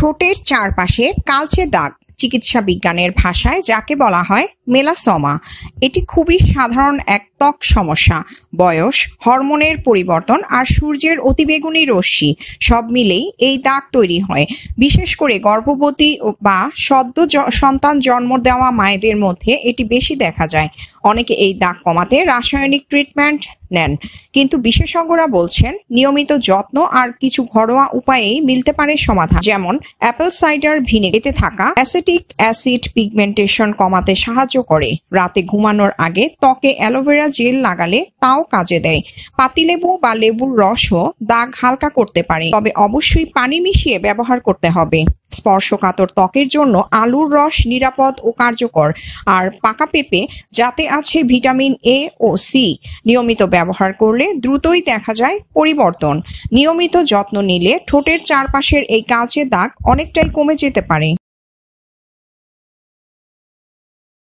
ঠোঁটের চারপাশে কালচে দাগ চিকিৎসা বিজ্ঞানের ভাষায় যাকে বলা হয় মেলাসমা। এটি খুবই সাধারণ এক ত্বক সমস্যা। বয়স, হরমোনের পরিবর্তন আর সূর্যের অতিবেগুনি রশ্মি সব মিলেই এই দাগ তৈরি হয়। বিশেষ করে গর্ভবতী বা সদ্য সন্তান জন্ম দেওয়া মায়েদের মধ্যে এটি বেশি দেখা যায়। অনেকে এই দাগ কমাতে রাসায়নিক ট্রিটমেন্ট নেন, কিন্তু বিশেষজ্ঞরা বলছেন নিয়মিত যত্ন আর কিছু ঘরোয়া উপায়েই মিলতে পারে সমাধান। যেমন অ্যাপেল সাইডার ভিনেগারে থাকা অ্যাসিটিক অ্যাসিড পিগমেন্টেশন কমাতে সাহায্য করে। রাতে ঘুমানোর আগে ত্বকে অ্যালোভেরা জেল লাগালে তাও কাজে দেয়। পাতিলেবু বা লেবুর রসও দাগ হালকা করতে পারে, তবে অবশ্যই পানি মিশিয়ে ব্যবহার করতে হবে। স্পর্শকাতর ত্বকের জন্য আলুর রস নিরাপদ ও কার্যকর, আর পাকা পেঁপে যাতে আছে ভিটামিন এ ও সি নিয়মিত ব্যবহার করলে দ্রুতই দেখা যায় পরিবর্তন। নিয়মিত যত্ন নিলে ঠোঁটের চারপাশের এই কালচে দাগ অনেকটাই কমে যেতে পারে।